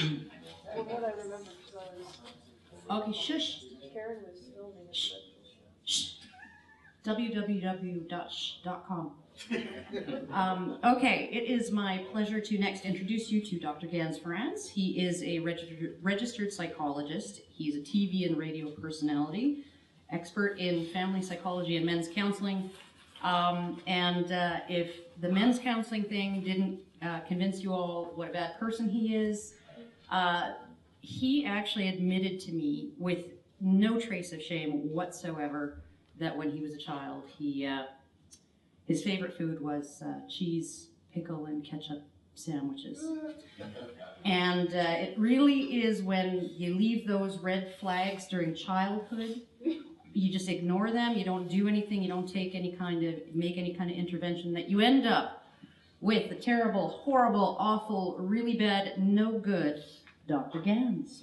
From what I remember, because I was... Okay, shush. Karen was filming it. Shh. Shh. www.sh.com. Okay, it is my pleasure to next introduce you to Dr. Ganz Ferrance. He is a registered psychologist. He's a TV and radio personality, expert in family psychology and men's counseling. If the men's counseling thing didn't convince you all what a bad person he is, he actually admitted to me with no trace of shame whatsoever that when he was a child, his favorite food was cheese, pickle, and ketchup sandwiches. And it really is when you leave those red flags during childhood, you just ignore them, you don't do anything, you don't make any kind of intervention, that you end up with the terrible, horrible, awful, really bad, no good Dr. Ganz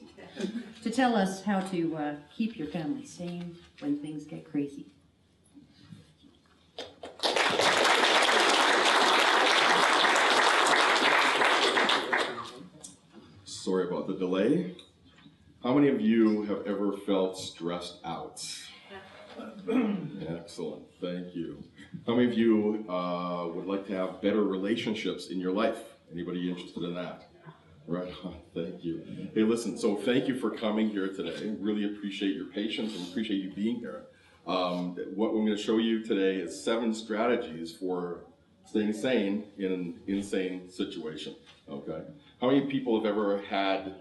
to tell us how to keep your family sane when things get crazy. Sorry about the delay. How many of you have ever felt stressed out? Excellent, thank you. How many of you would like to have better relationships in your life? Anybody interested in that? Right on, thank you. Hey, listen, so thank you for coming here today. Really appreciate your patience and appreciate you being here. What we're going to show you today is 7 strategies for staying sane in an insane situation, okay? How many people have ever had,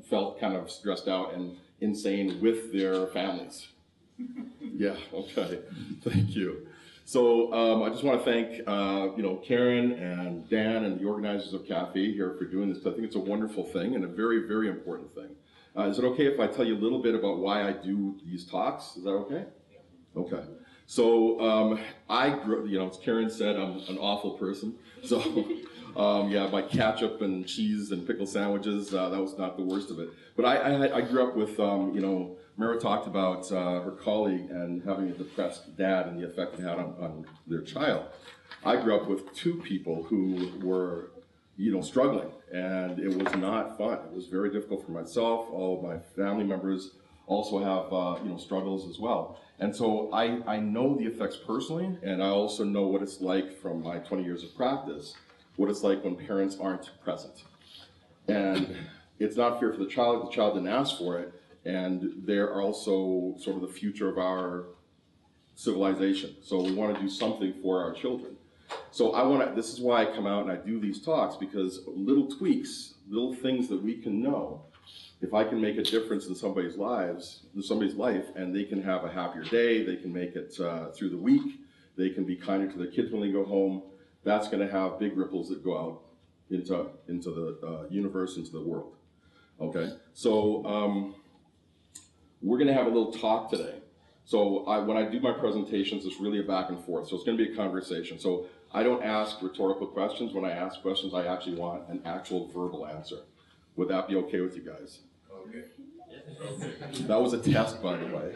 felt kind of stressed out and insane with their families? Yeah, okay, thank you. So I just want to thank, Karen and Dan and the organizers of CAFE here for doing this. I think it's a wonderful thing and a very, very important thing. Is it okay if I tell you a little bit about why I do these talks? Is that okay? Okay. So I grew, as Karen said, I'm an awful person. So my ketchup and cheese and pickle sandwiches, that was not the worst of it. But I grew up with, Mara talked about her colleague and having a depressed dad and the effect it had on their child. I grew up with 2 people who were, struggling, and it was not fun. It was very difficult for myself. All of my family members also have, struggles as well. And so I know the effects personally, and I also know what it's like from my 20 years of practice, what it's like when parents aren't present. And it's not fair for the child didn't ask for it, and they're also sort of the future of our civilization. So we want to do something for our children. So this is why I come out and I do these talks, because little tweaks, little things that we can know, if I can make a difference in somebody's life, and they can have a happier day, they can make it through the week, they can be kinder to their kids when they go home, that's going to have big ripples that go out into the universe, into the world. Okay, so we're going to have a little talk today. So when I do my presentations, it's really a back and forth. So it's going to be a conversation. So I don't ask rhetorical questions. When I ask questions, I actually want an actual verbal answer. Would that be okay with you guys? Okay. That was a test, by the way.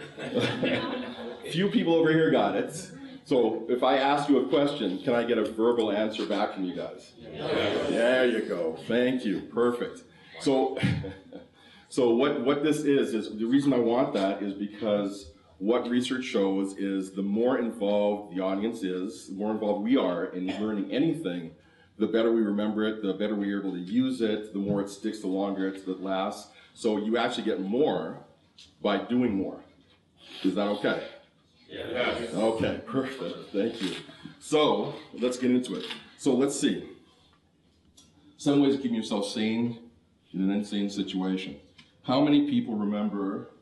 Few people over here got it. So if I ask you a question, can I get a verbal answer back from you guys? Yes. There you go. Thank you. Perfect. So what this is the reason I want that is because what research shows is the more involved the audience is, the more involved we are in learning anything, the better we remember it, the better we're able to use it, the more it sticks, the longer it lasts. So you actually get more by doing more. Is that okay? Yes. Okay, perfect. Thank you. So let's get into it. So let's see. 7 ways of keeping yourself sane in an insane situation. How many people remember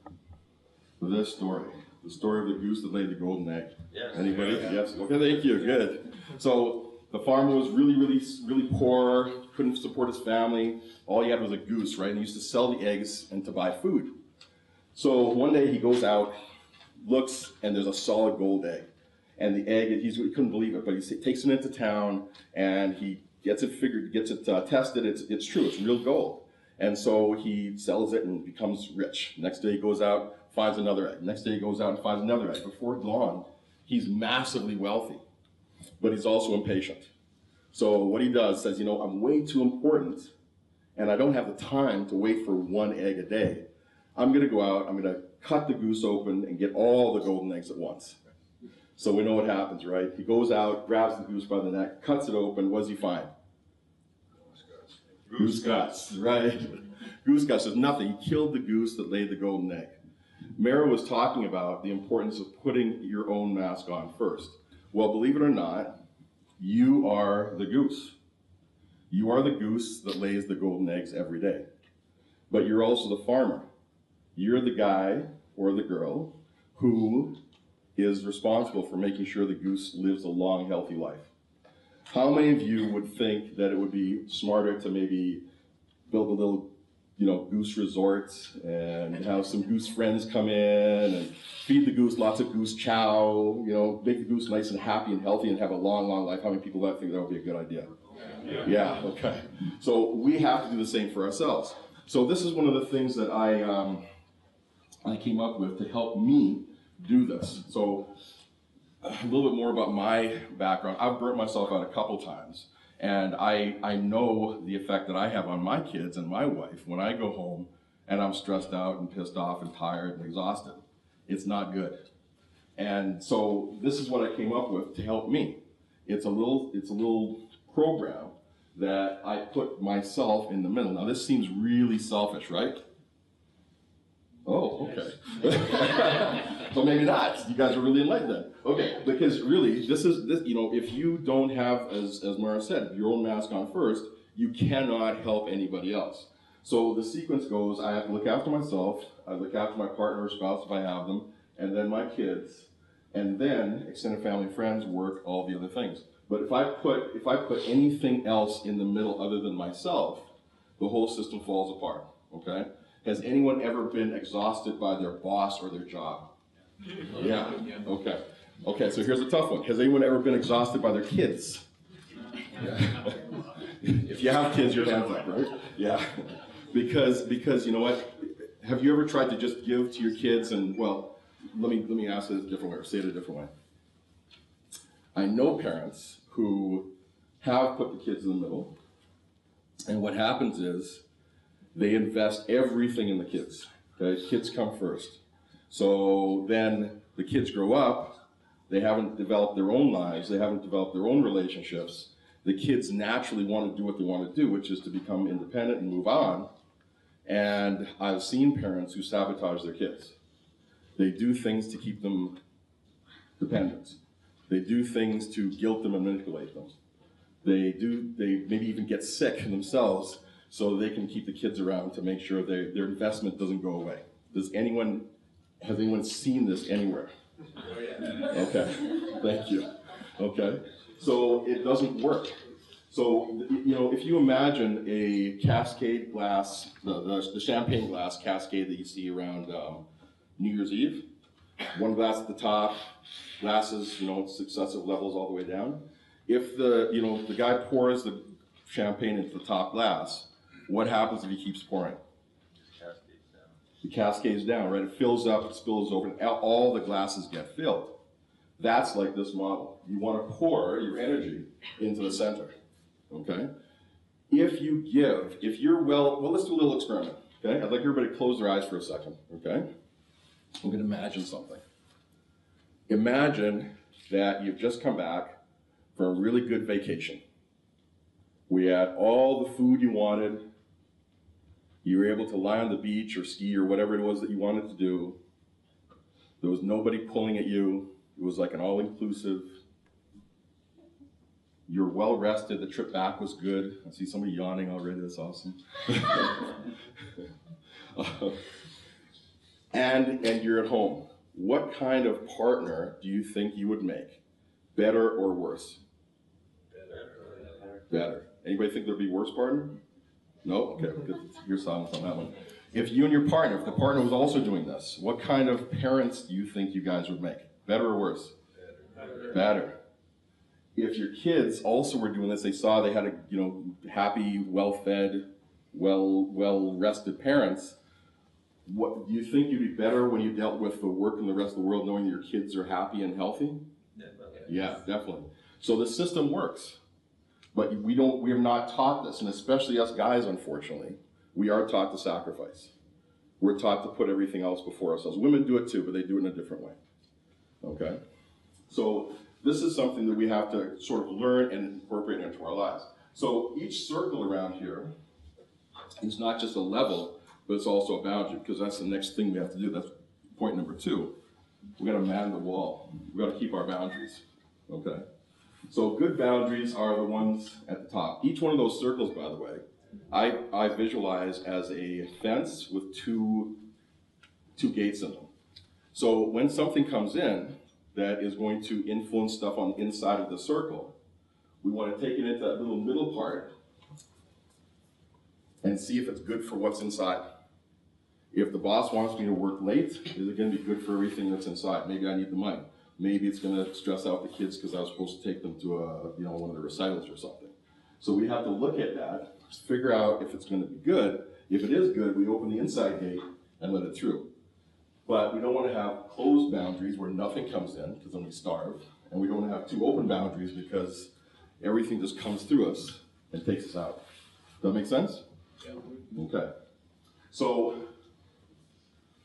this story? The story of the goose that laid the golden egg. Yes. Anybody? Yeah. Yes. Okay, thank you. Good. So the farmer was really poor, couldn't support his family. All he had was a goose, right? And he used to sell the eggs and to buy food. So one day he goes out, looks, and there's a solid gold egg. And the egg, he couldn't believe it, but he takes it into town and he gets it figured, gets it tested. It's true, it's real gold. And so he sells it and becomes rich. Next day he goes out, finds another egg. Next day he goes out and finds another egg. Before long, he's massively wealthy, but he's also impatient. So what he does says, I'm way too important, and I don't have the time to wait for one egg a day, I'm gonna go out, I'm gonna cut the goose open and get all the golden eggs at once. So we know what happens, right? He goes out, grabs the goose by the neck, cuts it open, what does he find? Goose guts, right? Goose guts, there's nothing. He killed the goose that laid the golden egg. Mara was talking about the importance of putting your own mask on first. Well, believe it or not, you are the goose. You are the goose that lays the golden eggs every day. But you're also the farmer. You're the guy or the girl who is responsible for making sure the goose lives a long, healthy life. How many of you would think that it would be smarter to maybe build a little, goose resort and have some goose friends come in and feed the goose lots of goose chow, make the goose nice and happy and healthy and have a long, long life? How many people think that would be a good idea? Yeah, okay. So we have to do the same for ourselves. So this is one of the things that I came up with to help me do this. So a little bit more about my background. I've burnt myself out a couple times, and I know the effect that I have on my kids and my wife when I go home and I'm stressed out and pissed off and tired and exhausted. It's not good. And so this is what I came up with to help me. It's a little program that I put myself in the middle. Now this seems really selfish, right? Oh, okay. So maybe not. You guys are really enlightened then. Okay, because really, this, if you don't have, as Mara said, your own mask on first, you cannot help anybody else. So the sequence goes, I have to look after myself, I look after my partner or spouse if I have them, and then my kids, and then extended family, friends, work, all the other things. But if I put anything else in the middle other than myself, the whole system falls apart, okay? Has anyone ever been exhausted by their boss or their job? Yeah, okay. Okay, so here's a tough one. Has anyone ever been exhausted by their kids? Yeah. If you have kids, your hands up, right? Yeah. Because you know what? Have you ever tried to just give to your kids and, well, let me ask it a different way, or say it a different way. I know parents who have put the kids in the middle, and what happens is they invest everything in the kids. Okay? Kids come first. So then the kids grow up, they haven't developed their own lives, they haven't developed their own relationships. The kids naturally want to do what they want to do, which is to become independent and move on. And I've seen parents who sabotage their kids. They do things to keep them dependent. They do things to guilt them and manipulate them. They maybe even get sick themselves so they can keep the kids around to make sure their investment doesn't go away. Has anyone seen this anywhere? Okay, thank you. Okay, so it doesn't work. So, if you imagine a cascade glass, the champagne glass cascade that you see around New Year's Eve, one glass at the top, glasses, successive levels all the way down. If the guy pours the champagne into the top glass, what happens if he keeps pouring? It cascades down, right? It fills up, it spills over, and all the glasses get filled. That's like this model. You want to pour your energy into the center, okay? If you're well, let's do a little experiment, okay? I'd like everybody to close their eyes for a second, okay? I'm going to imagine something. Imagine that you've just come back from a really good vacation. We had all the food you wanted. You were able to lie on the beach or ski or whatever it was that you wanted to do. There was nobody pulling at you. It was like an all-inclusive. You're well rested. The trip back was good. I see somebody yawning already. That's awesome. And you're at home. What kind of partner do you think you would make? Better or worse? Better. Anybody think there'd be worse partner? No? Okay, good. Your silence on that one. If you and your partner, if the partner was also doing this, what kind of parents do you think you guys would make? Better or worse? Better. If your kids also were doing this, they saw they had happy, well-fed, well-rested parents, what do you think you'd be better when you dealt with the work and the rest of the world knowing that your kids are happy and healthy? Yeah, definitely. So the system works. But we are not taught this, and especially us guys, unfortunately, we are taught to sacrifice. We're taught to put everything else before ourselves. Women do it too, but they do it in a different way. Okay? So this is something that we have to sort of learn and incorporate into our lives. So each circle around here is not just a level, but it's also a boundary, because that's the next thing we have to do. That's point number 2. We got to man the wall. We got to keep our boundaries. Okay? So good boundaries are the ones at the top. Each one of those circles, by the way, I visualize as a fence with two gates in them. So when something comes in that is going to influence stuff on the inside of the circle, we want to take it into that little middle part and see if it's good for what's inside. If the boss wants me to work late, is it going to be good for everything that's inside? Maybe I need the money. Maybe it's going to stress out the kids because I was supposed to take them to one of the recitals or something. So we have to look at that, figure out if it's going to be good. If it is good, we open the inside gate and let it through. But we don't want to have closed boundaries where nothing comes in, because then we starve. And we don't want to have 2 open boundaries because everything just comes through us and takes us out. Does that make sense? Yeah. Okay. So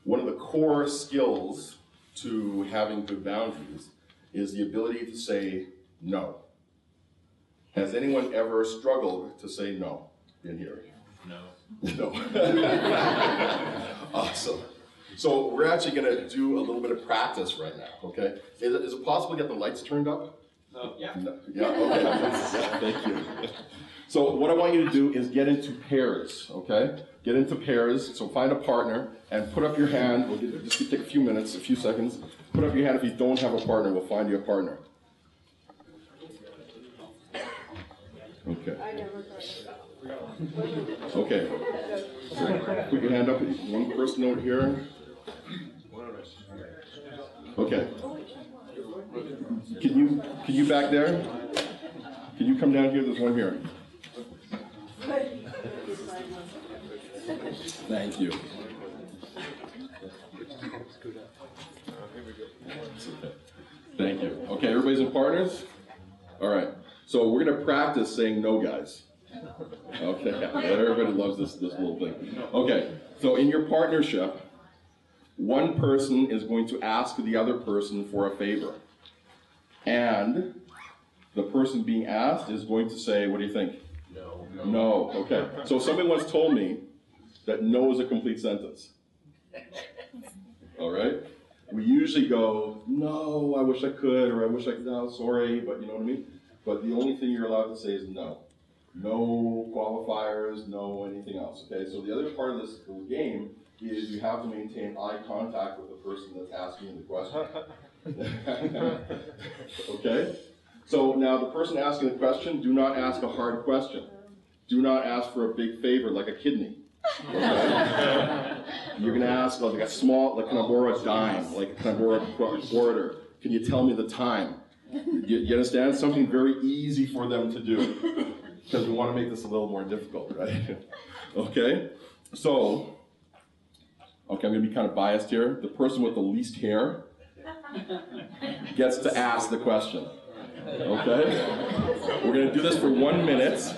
one of the core skills to having good boundaries is the ability to say no. Has anyone ever struggled to say no in here? No. No. Awesome. So we're actually going to do a little bit of practice right now, okay? Is it possible to get the lights turned up? Yeah. No. Yeah, okay. Yeah, thank you. So what I want you to do is get into pairs, okay? Get into pairs, so find a partner and put up your hand. This could take a few minutes, a few seconds. Put up your hand if you don't have a partner. We'll find you a partner. Okay. I never tried. Okay. Put your hand up. One person over here. Okay. Can you back there? Can you come down here? There's one here. Thank you. Thank you. Okay, everybody's in partners? All right. So we're going to practice saying no, guys. Okay, everybody loves this little thing. Okay, so in your partnership, one person is going to ask the other person for a favor. And the person being asked is going to say, what do you think? No. No, okay. So somebody once told me that no is a complete sentence. All right? We usually go, no, I wish I could, or I wish I could, no, sorry, but you know what I mean? But the only thing you're allowed to say is no. No qualifiers, no anything else, okay? So the other part of this little game is you have to maintain eye contact with the person that's asking the question. Okay? So now the person asking the question, do not ask a hard question. Do not ask for a big favor like a kidney. Okay? You're gonna ask like a small, like can I borrow a dime? Like can I borrow a quarter? Can you tell me the time? You understand? Something very easy for them to do. Because we want to make this a little more difficult, right? Okay? So, okay, I'm going to be kind of biased here. The person with the least hair gets to ask the question. Okay? We're going to do this for 1 minute.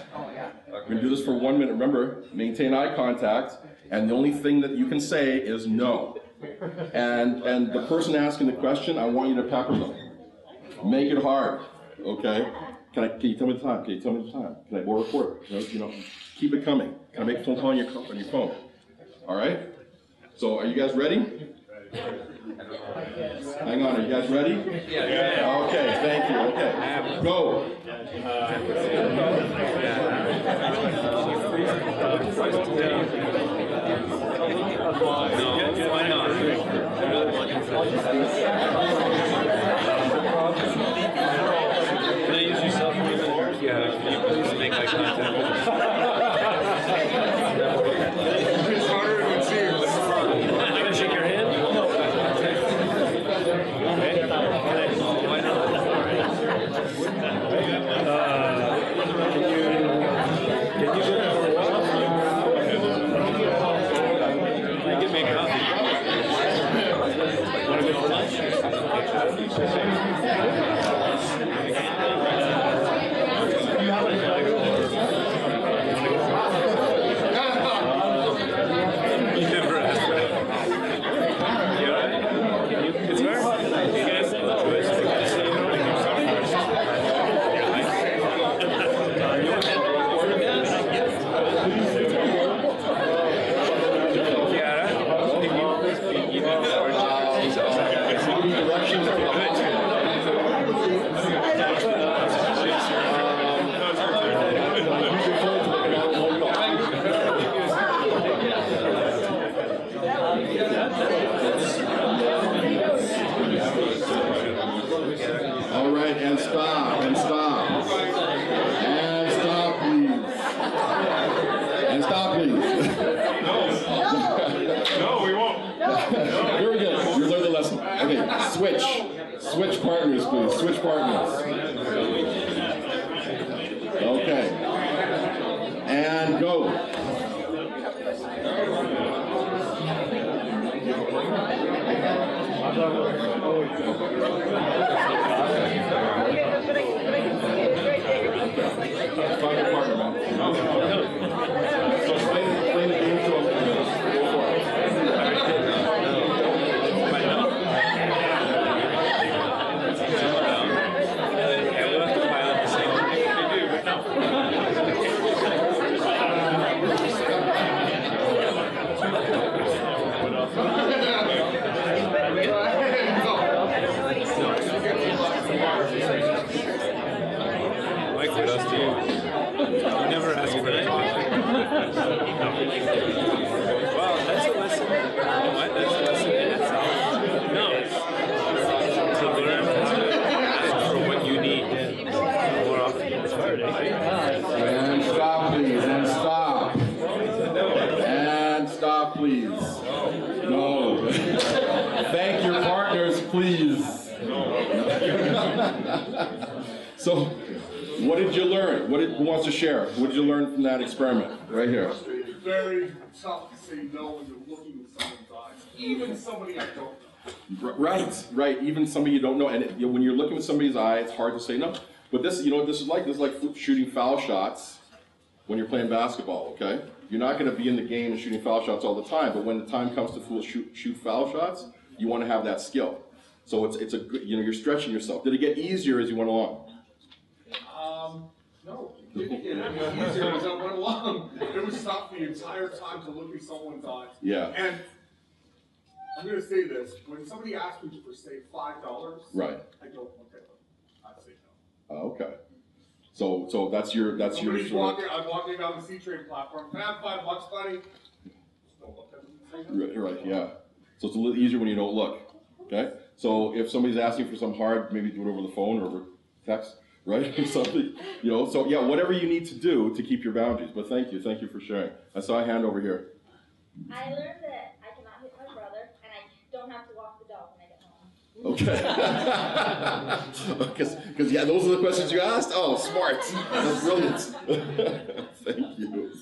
We're going to do this for 1 minute. Remember, maintain eye contact, and the only thing that you can say is no. And the person asking the question, I want you to pepper them. Make it hard, okay? Can you tell me the time? Can you tell me the time? Can I borrow a quarter? Keep it coming. Can I make a phone call on your phone? All right? So are you guys ready? Hang on, are you guys ready? Yeah. Okay, thank you. Okay, go. No, why not? Can I use yourself? Yeah, can you please make eye contact? It's harder than it seems. I'm gonna shake your hand. Okay. Why not? Can you go for a walk? Can you give me a coffee? Want to go for lunch? Okay. stop, and stop. And stop, please. And stop, please. No, we won't. Very good. You learned the lesson. Okay, switch. Switch partners, please. Switch partners. Okay. And go. Find a partner, man. So explain the game to them. Go for it. Mike, what else do you? You never ask for that. Well, that's a lesson. You know what? That's a lesson in itself. No. To learn how to ask for what you need more often. And stop, please. And stop. And stop, please. No. Thank your partners, please. So, what did you learn? Who wants to share? What did you learn from that experiment? Right here. It's very tough to say no when you're looking at someone's eyes, even somebody I don't know. Right. Even somebody you don't know, and when you're looking at somebody's eye, it's hard to say no. But this, you know what this is like? This is like shooting foul shots when you're playing basketball, okay? You're not going to be in the game and shooting foul shots all the time, but when the time comes to shoot foul shots, you want to have that skill. So it's a good, you're stretching yourself. Did it get easier as you went along? No, it didn't get any easier as I went along. It was tough the entire time to look at someone's eyes. Yeah. And I'm going to say this, when somebody asks me for, say, $5, Right. I don't look at them. I say no. Okay. So that's your Somebody's sort walking, I'm walking down the C-Train platform, can I have $5, buddy? Just don't look at them and say no. Right, yeah. So it's a little easier when you don't look, okay? So if somebody's asking for some hard, maybe do it over the phone or over text, right? Something, so yeah, whatever you need to do to keep your boundaries. But thank you for sharing. I saw a hand over here. I learned that I cannot hit my brother, and I don't have to walk the dog when I get home. Okay. Because yeah, those are the questions you asked? Oh, smart. That's brilliant. Thank you.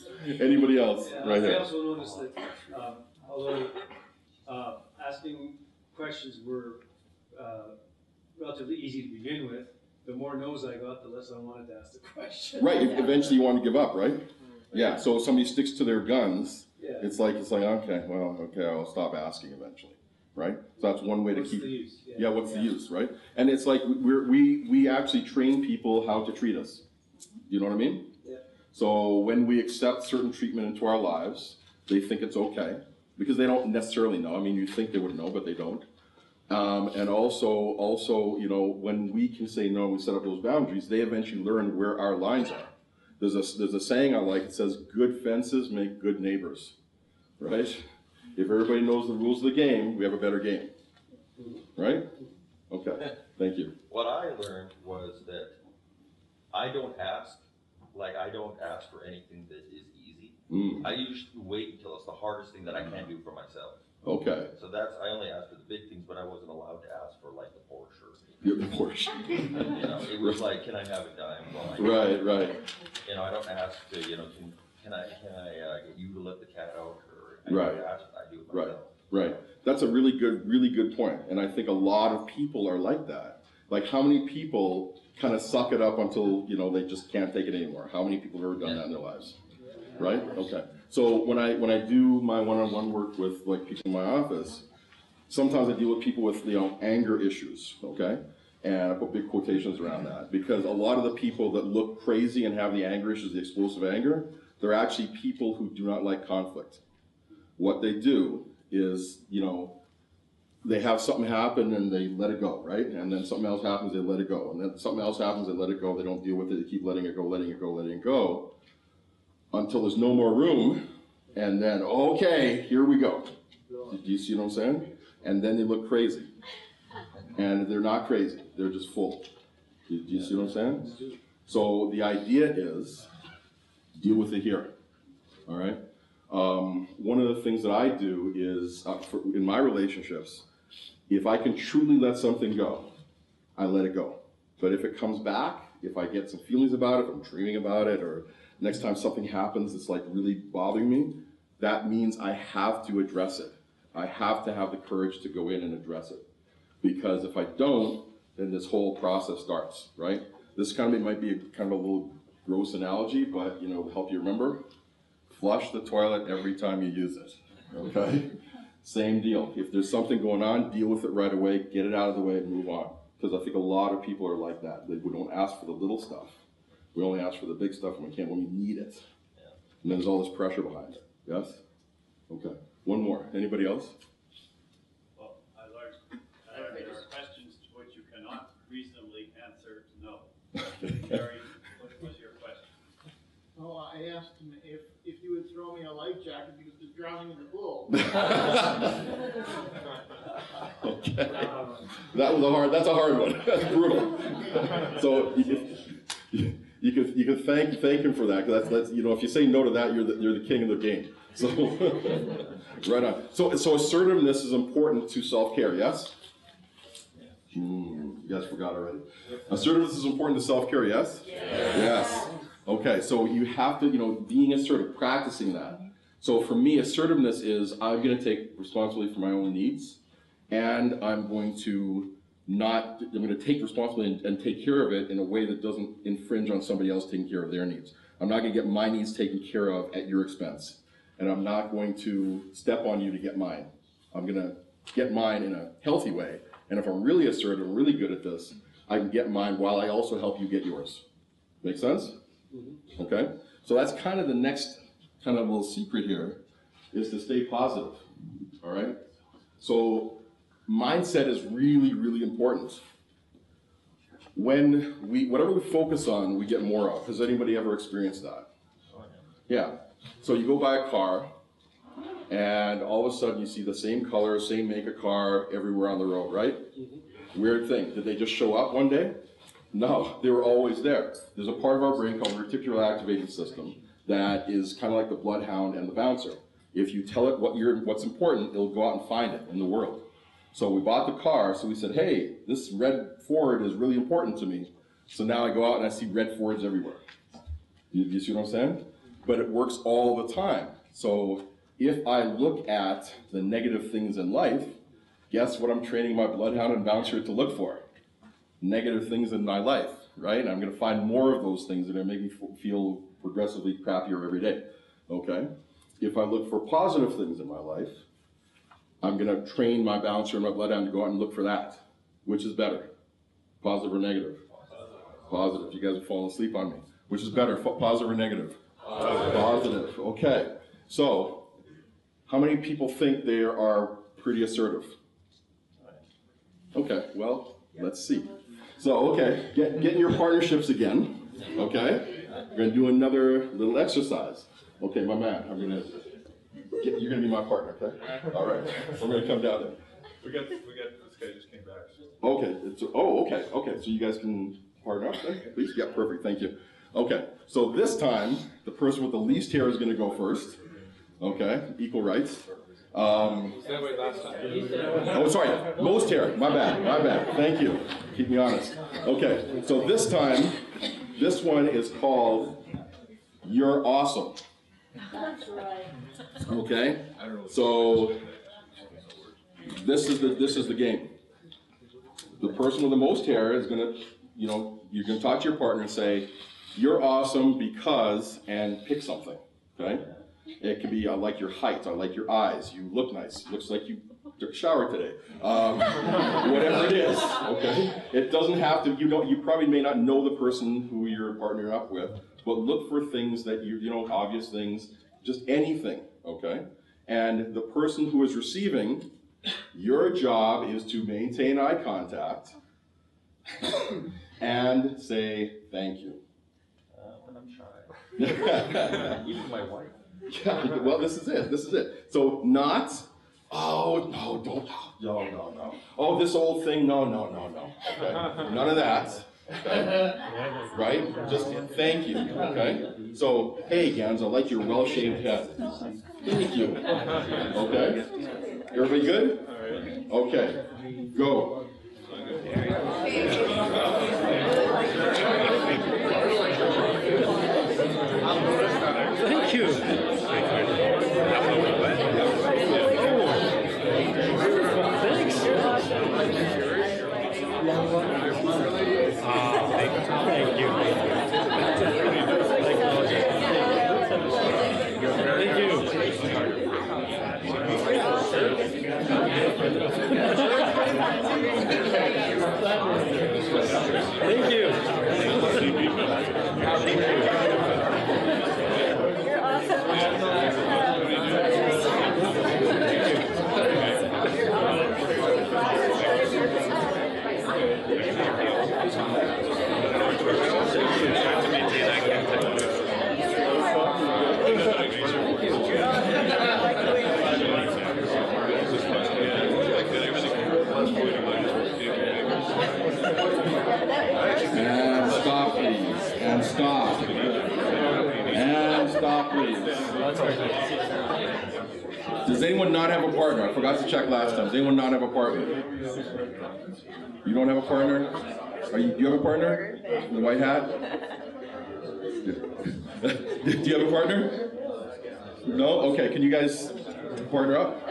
Anybody else? Right I here. also noticed that although asking questions were relatively easy to begin with, the more no's I got, the less I wanted to ask the question. Right, eventually you want to give up, right? Yeah, so if somebody sticks to their guns, Yeah. it's like, okay, I'll stop asking eventually, right? So that's one way What's to keep. the use? Yeah, what's the use, right? And it's like we actually train people how to treat us. You know what I mean? Yeah. So when we accept certain treatment into our lives, they think it's okay because they don't necessarily know. I mean, you think they would know, but they don't. And also, when we can say no, we set up those boundaries, they eventually learn where our lines are. There's a saying I like, it says, good fences make good neighbors, right? If everybody knows the rules of the game, we have a better game, right? Okay, thank you. What I learned was that I don't ask for anything that is easy. I usually wait until it's the hardest thing that I can do for myself. Okay. So I only asked for the big things, but I wasn't allowed to ask for like the Porsche. The Porsche. It was like, can I have a dime? Well, Right. I don't ask to, can I get you to let the cat out? Or Right. I do it myself. Right. That's a really good point. And I think a lot of people are like that. Like how many people kind of suck it up until, they just can't take it anymore? How many people have ever done that in their lives? Right? Okay. So when I do my one-on-one work with like people in my office, sometimes I deal with people with anger issues, okay? And I put big quotations around that because a lot of the people that look crazy and have the anger issues, the explosive anger, they're actually people who do not like conflict. What they do is, they have something happen and they let it go, right? And then something else happens, they let it go. And then something else happens, they let it go. They don't deal with it, they keep letting it go, until there's no more room. And then, okay, here we go. Do you see what I'm saying? And then they look crazy. And they're not crazy, they're just full. Do you see what I'm saying? So the idea is, deal with it here, all right? One of the things that I do is, in my relationships, if I can truly let something go, I let it go. But if it comes back, if I get some feelings about it, if I'm dreaming about it, or next time something happens that's like really bothering me, that means I have to address it. I have to have the courage to go in and address it. Because if I don't, then this whole process starts, right? This kind of might be a little gross analogy, but you know, help you remember. Flush the toilet every time you use it, okay? Same deal. If there's something going on, deal with it right away, get it out of the way and move on. Because I think a lot of people are like that. We don't ask for the little stuff. We only ask for the big stuff when we need it. And then there's all this pressure behind it. Yes? Okay. One more. Anybody else? Well, I learned there are questions to which you cannot reasonably answer no. Gary, what was your question? Oh, I asked him if he would throw me a life jacket because he was drowning in the pool. Okay. That's a hard one. That's brutal. So you could thank him for that, because that's you know, if you say no to that, you're the king of the game. So right on. So assertiveness is important to self-care, yes? You guys forgot already. Assertiveness is important to self-care, yes? Yes. Okay, so you have to, you know, being assertive, practicing that. So for me, assertiveness is I'm going to take responsibility for my own needs, and I'm going to take responsibility and take care of it in a way that doesn't infringe on somebody else taking care of their needs. I'm not going to get my needs taken care of at your expense, and I'm not going to step on you to get mine. I'm going to get mine in a healthy way, and if I'm really assertive, I'm really good at this, I can get mine while I also help you get yours. Make sense? Okay? So that's kind of the next kind of little secret here, is to stay positive, all right? So mindset is really, really important. Whatever we focus on, we get more of. Has anybody ever experienced that? Yeah. So you go buy a car, and all of a sudden you see the same color, same make of car everywhere on the road, right? Weird thing. Did they just show up one day? No, they were always there. There's a part of our brain called the reticular activating system that is kind of like the bloodhound and the bouncer. If you tell it what's important, it'll go out and find it in the world. So we bought the car, so we said, hey, this red Ford is really important to me. So now I go out and I see red Fords everywhere. You see what I'm saying? But it works all the time. So if I look at the negative things in life, guess what I'm training my bloodhound and bouncer to look for? Negative things in my life, right? And I'm going to find more of those things that are going to make me feel progressively crappier every day, okay? If I look for positive things in my life, I'm going to train my bouncer and my bloodhound to go out and look for that. Which is better, positive or negative? Positive. You guys are falling asleep on me. Which is better, positive or negative? Positive. Okay. So, how many people think they are pretty assertive? Okay, well, let's see. So, okay, get in your partnerships again, okay? We're going to do another little exercise. Okay, my man, you're going to be my partner, okay? All right, we're going to come down there. We got, this guy just came back. Okay, okay, so you guys can partner up then, please? Yeah, perfect, thank you. Okay, so this time, the person with the least hair is going to go first, okay? Equal rights. Oh, sorry, most hair, my bad, thank you. Keep me honest. Okay, so this time, this one is called You're Awesome. That's right. Okay, so this is the game. The person with the most hair is gonna, you're gonna talk to your partner and say, you're awesome because, and pick something, okay? It could be, I like your height, I like your eyes, you look nice, looks like you took a shower today. Whatever it is, okay? It doesn't have to, you probably may not know the person who you're partnering up with, but look for things that obvious things, just anything, okay? And the person who is receiving, your job is to maintain eye contact and say thank you. When I'm shy. Even my wife. Yeah, well, this is it. So not, oh, no, don't, no. Oh, this old thing, no. Okay, none of that. Okay? Right? Just thank you. Okay? So, hey, Gans, I like your well-shaved head. Thank you. Okay? Everybody good? Okay. Go. Thank you. Thanks. Thank you. Thank you. And stop, please. And stop. And stop, please. Does anyone not have a partner? I forgot to check last time. Does anyone not have a partner? You don't have a partner? Do you have a partner? In the white hat? Do you have a partner? No? Okay, can you guys partner up?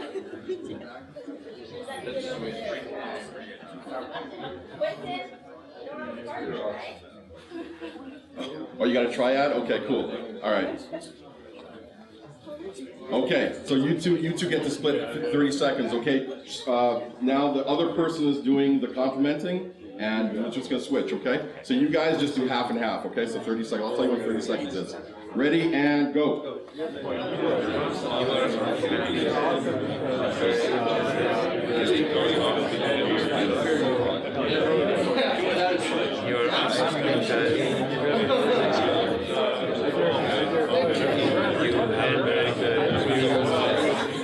Oh, you got a triad? Okay, cool. All right. Okay, so you two get to split 30 seconds, okay? Now the other person is doing the complimenting, and we're just gonna switch, okay? So you guys just do half and half, okay? So 30 seconds, I'll tell you what 30 seconds is. Ready, and go. You're awesome. You had very good.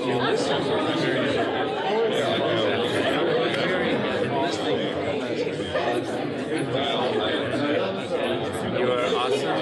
You listen very good. You are awesome.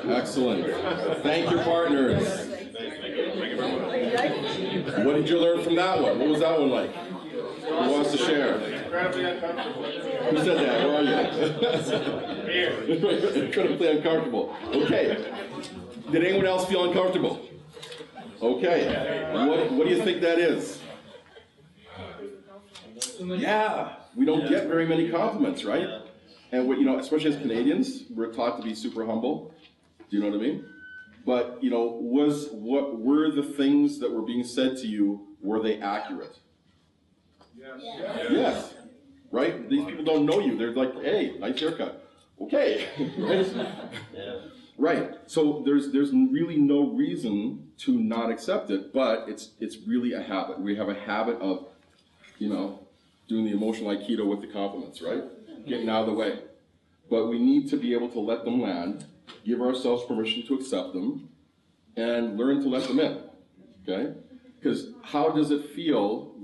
Excellent. Thank your partners. What did you learn from that one? What was that one like? Who wants to share? Incredibly uncomfortable. Who said that? Where are you? Incredibly uncomfortable. Okay. Did anyone else feel uncomfortable? Okay. What do you think that is? Yeah. We don't get very many compliments, right? And what, especially as Canadians, we're taught to be super humble. Do you know what I mean? But, what were the things that were being said to you, were they accurate? Yes. Yes. Right? These people don't know you. They're like, hey, nice haircut. Okay. Right. So there's really no reason to not accept it, but it's really a habit. We have a habit of, doing the emotional Aikido with the compliments, right? Getting out of the way. But we need to be able to let them land, give ourselves permission to accept them, and learn to let them in, okay? Because how does it feel,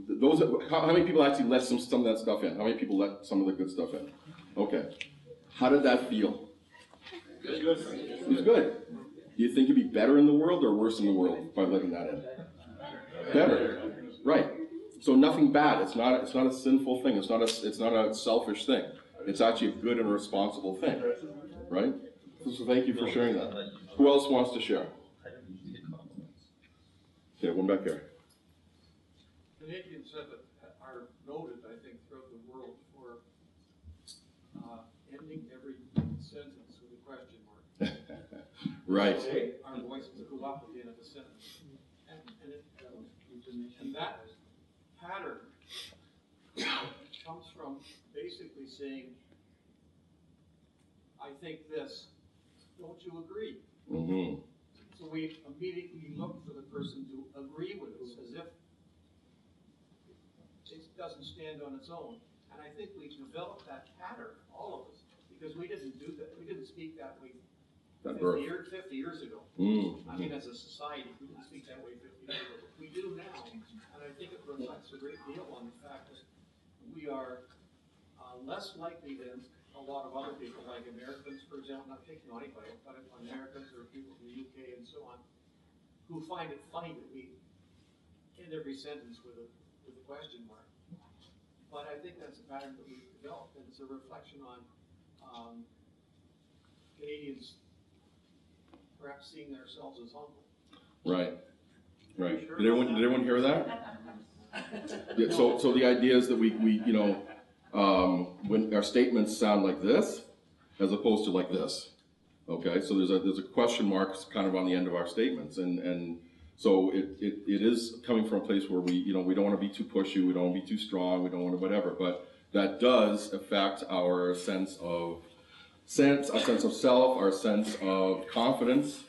how many people actually let some of that stuff in? How many people let some of the good stuff in? Okay. How did that feel? It was good. Do you think you'd be better in the world or worse in the world by letting that in? Better. Right. So nothing bad. It's not a sinful thing. It's not a selfish thing. It's actually a good and responsible thing, right? So thank you for sharing that. Who else wants to share? Okay, one back there. Canadians are noted, I think, throughout the world for ending every sentence with a question mark. Right. Okay? Our voices go up at the end of the sentence. And that pattern comes from basically saying, I think this, don't you agree? Mm-hmm. So we immediately look for the person to agree with us, as if it doesn't stand on its own. And I think we developed that pattern, all of us, because we didn't do that, we didn't speak that way 50 years ago. Mm-hmm. I mean, as a society, we didn't speak that way 50 years ago. We do now, and I think it reflects a great deal on the fact that we are less likely than a lot of other people, like Americans, for example, not picking on anybody, but Americans or people from the UK and so on, who find it funny that we end every sentence with a question mark. But I think that's a pattern that we've developed, and it's a reflection on Canadians perhaps seeing themselves as humble. Right. Right. Did everyone hear that? Yeah, so the idea is that we you know, when our statements sound like this, as opposed to like this. Okay, so there's a question mark kind of on the end of our statements, and so it is coming from a place where we don't want to be too pushy, we don't want to be too strong, we don't want to whatever, but that does affect our sense of self, our sense of confidence.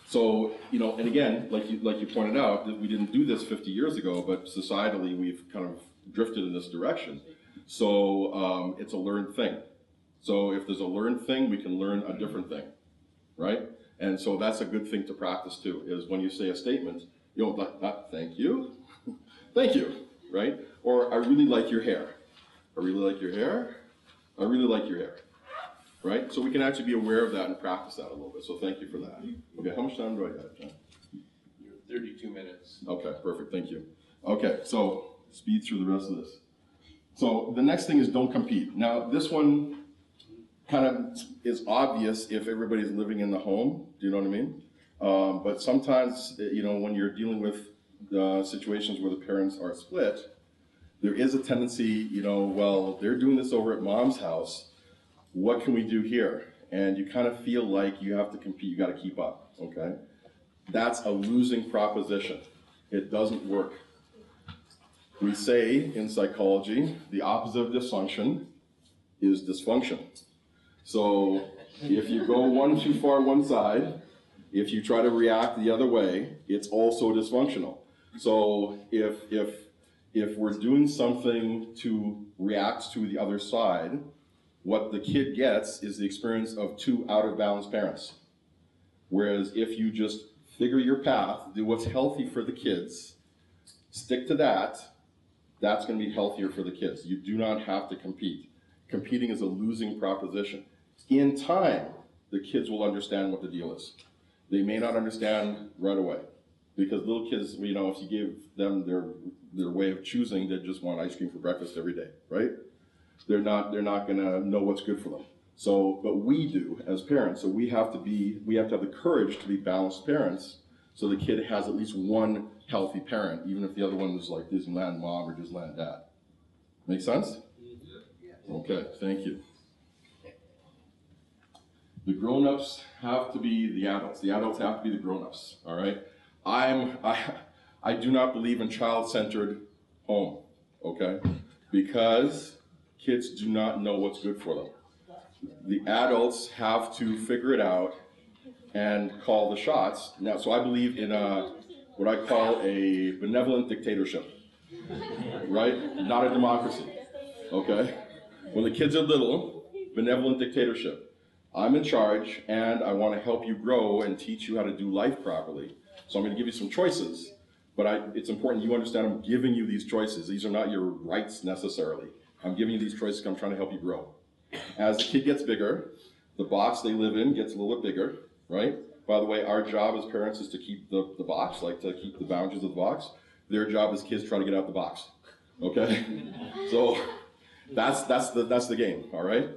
So, and again, like you pointed out, that we didn't do this 50 years ago, but societally we've kind of drifted in this direction. So it's a learned thing. So if there's a learned thing, we can learn a different thing, right? And so that's a good thing to practice too, is when you say a statement, thank you, thank you, right? Or I really like your hair. I really like your hair. I really like your hair. Right? So we can actually be aware of that and practice that a little bit. So thank you for that. Okay, how much time do I have, John? You're 32 minutes. Okay, perfect, thank you. Okay, so speed through the rest of this. So the next thing is don't compete. Now this one kind of is obvious if everybody's living in the home, do you know what I mean? But sometimes, when you're dealing with situations where the parents are split, there is a tendency, well, they're doing this over at mom's house, what can we do here? And you kind of feel like you have to compete, you got to keep up, okay? That's a losing proposition. It doesn't work. We say in psychology, the opposite of dysfunction is dysfunction. So if you go one too far one side, if you try to react the other way, it's also dysfunctional. So if we're doing something to react to the other side, what the kid gets is the experience of two out-of-balance parents. Whereas if you just figure your path, do what's healthy for the kids, stick to that, that's going to be healthier for the kids. You do not have to compete. Competing is a losing proposition. In time, the kids will understand what the deal is. They may not understand right away. Because little kids, if you give them their way of choosing, they just want ice cream for breakfast every day, right? They're not gonna know what's good for them. So, but we do as parents. So we have to have the courage to be balanced parents. So the kid has at least one healthy parent, even if the other one is like Disneyland mom or Disneyland dad. Make sense? Okay, thank you. The grown-ups have to be the adults. The adults have to be the grown-ups. All right. I do not believe in child-centered home. Okay, because kids do not know what's good for them. The adults have to figure it out and call the shots. Now, so I believe in what I call a benevolent dictatorship, right? Not a democracy, okay? When the kids are little, benevolent dictatorship. I'm in charge and I want to help you grow and teach you how to do life properly. So I'm going to give you some choices, but it's important you understand I'm giving you these choices. These are not your rights necessarily. I'm giving you these choices because I'm trying to help you grow. As the kid gets bigger, the box they live in gets a little bit bigger, right? By the way, our job as parents is to keep the box, like to keep the boundaries of the box. Their job as kids try to get out the box, okay? So that's the game, all right?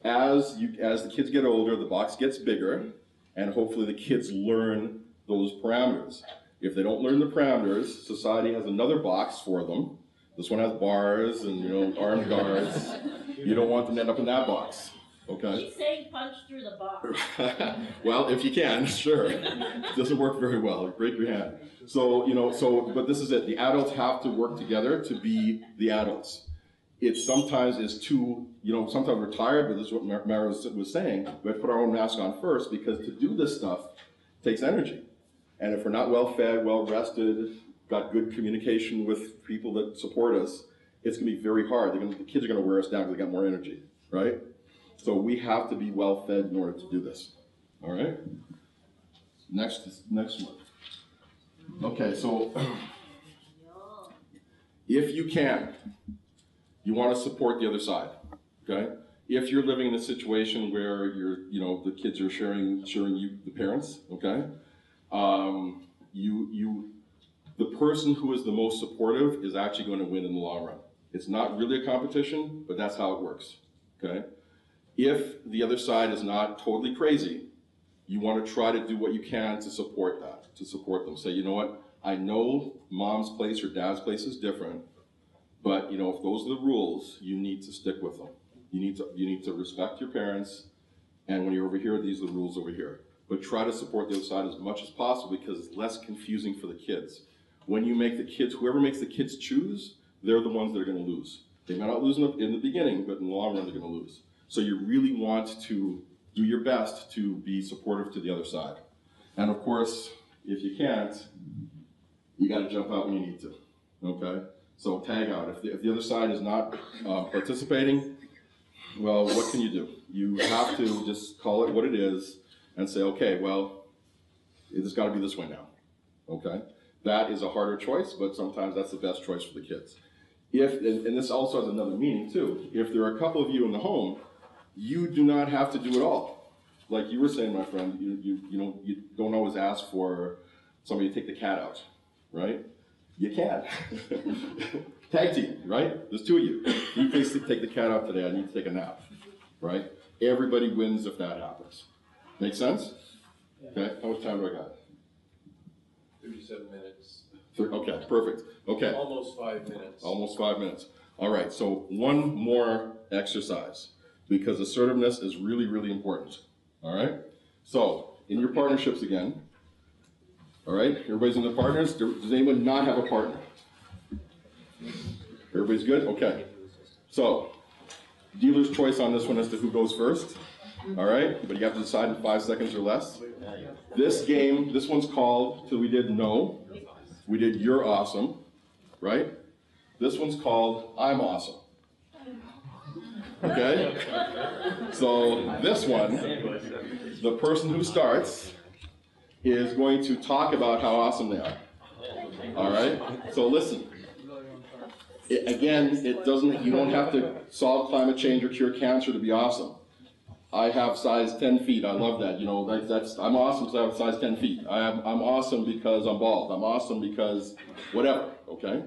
As the kids get older, the box gets bigger, and hopefully the kids learn those parameters. If they don't learn the parameters, society has another box for them. This one has bars and armed guards. You don't want them to end up in that box. okay? He's saying punch through the bar. Well, if you can, sure. It doesn't work very well, break your hand. So, but this is it. The adults have to work together to be the adults. It sometimes is too, sometimes we're tired, but this is what Mara was saying. We have to put our own mask on first, because to do this stuff takes energy. And if we're not well fed, well rested, got good communication with people that support us, it's going to be very hard. The kids are going to wear us down because they got more energy, right? So we have to be well fed in order to do this. All right? Next one. Okay, so if you can, you want to support the other side, okay? If you're living in a situation where the kids are sharing you, the parents, okay? The person who is the most supportive is actually going to win in the long run. It's not really a competition, but that's how it works, okay? If the other side is not totally crazy, you want to try to do what you can to support that, to support them. Say, you know what, I know mom's place or dad's place is different, but if those are the rules, you need to stick with them. You need to respect your parents, and when you're over here, these are the rules over here. But try to support the other side as much as possible, because it's less confusing for the kids. When you make the kids, whoever makes the kids choose, they're the ones that are going to lose. They might not lose in the beginning, but in the long run, they're going to lose. So you really want to do your best to be supportive to the other side. And of course, if you can't, you got to jump out when you need to, okay? So tag out. If the other side is not participating, well, what can you do? You have to just call it what it is and say, okay, well, it's got to be this way now, okay? That is a harder choice, but sometimes that's the best choice for the kids. And this also has another meaning too. If there are a couple of you in the home, you do not have to do it all. Like you were saying, my friend, you don't always ask for somebody to take the cat out, right? You can. Tag team, right? There's two of you. You please take the cat out today. I need to take a nap, right? Everybody wins if that happens. Make sense? Okay, how much time do I got? 37 minutes. Okay, perfect. Okay. Almost 5 minutes. Almost 5 minutes. All right, so one more exercise, because assertiveness is really, really important. All right? So, in your partnerships again, all right, everybody's in the partners. Does anyone not have a partner? Everybody's good? Okay. So, dealer's choice on this one as to who goes first. All right, but you have to decide in 5 seconds or less. This game, this one's called, till we did no. We did you're awesome, right? This one's called I'm awesome. Okay? So this one, the person who starts is going to talk about how awesome they are. All right? So listen. You don't have to solve climate change or cure cancer to be awesome. I have size 10 feet. I love that. I'm awesome because I have size 10 feet. I'm awesome because I'm bald. I'm awesome because whatever, okay?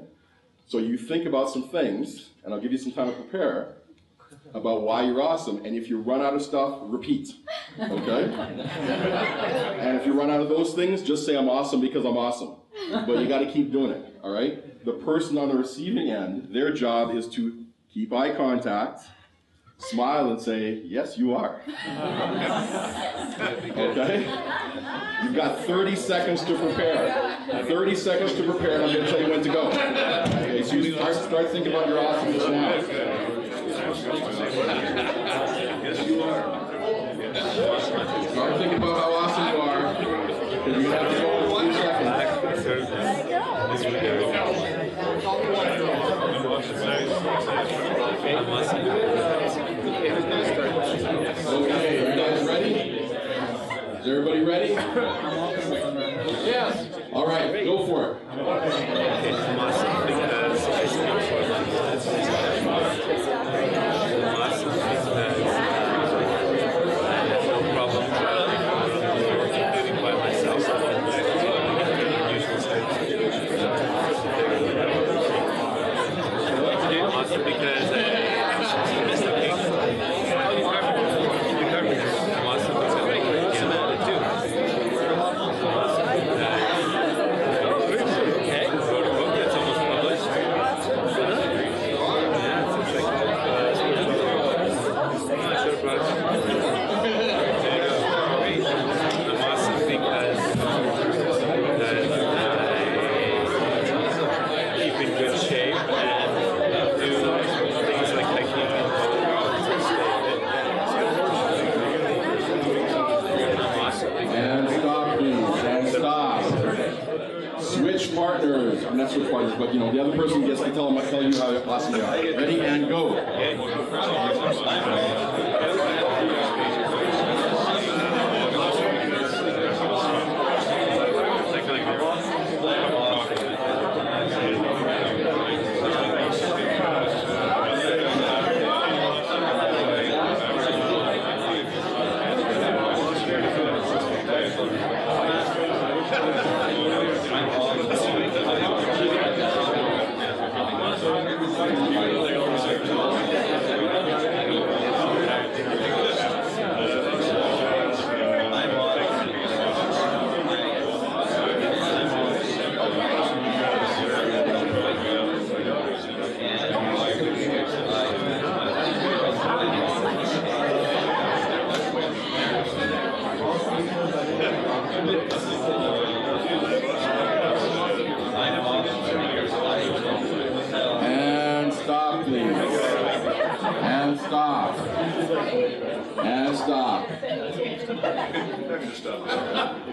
So you think about some things, and I'll give you some time to prepare about why you're awesome, and if you run out of stuff, repeat, okay? And if you run out of those things, just say I'm awesome because I'm awesome. But you got to keep doing it, all right? The person on the receiving end, their job is to keep eye contact, smile and say, yes, you are. Okay? You've got 30 seconds to prepare. 30 seconds to prepare, and I'm going to tell you when to go. Okay, so you start thinking about your awesomeness now. Yes, you are. Start thinking about how awesome you are. Because you have to go in 1 second. Okay, you guys ready? Is everybody ready? Yes. All right, go for it. partners, or not switch partners, but you know, the other person gets to tell you how awesome they are. Ready, and go. And stop, please. And stop. And stop.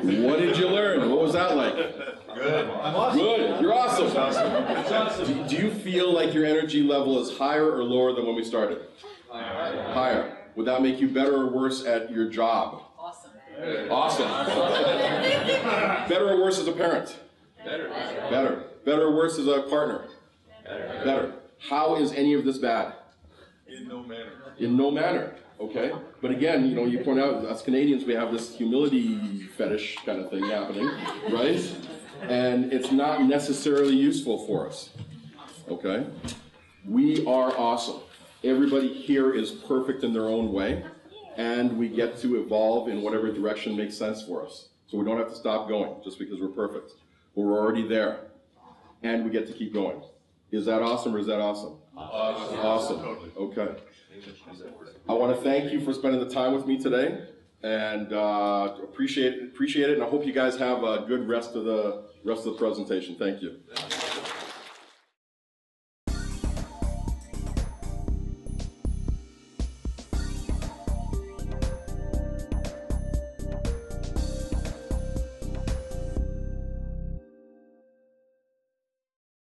What did you learn? What was that like? Good. I'm awesome. Good. You're awesome. It's awesome. Do you feel like your energy level is higher or lower than when we started? Higher. Would that make you better or worse at your job? Awesome. Awesome. Better or worse as a parent? Better. Better. Better or worse as a partner? Better. How is any of this bad? In no manner. In no manner. Okay? But again, you know, you point out, as Canadians, we have this humility fetish kind of thing happening, right? And it's not necessarily useful for us. Okay? We are awesome. Everybody here is perfect in their own way, and we get to evolve in whatever direction makes sense for us. So we don't have to stop going just because we're perfect. But we're already there, and we get to keep going. Is that awesome or is that awesome? Awesome. Awesome. Okay. I want to thank you for spending the time with me today, and appreciate it. And I hope you guys have a good rest of the presentation. Thank you.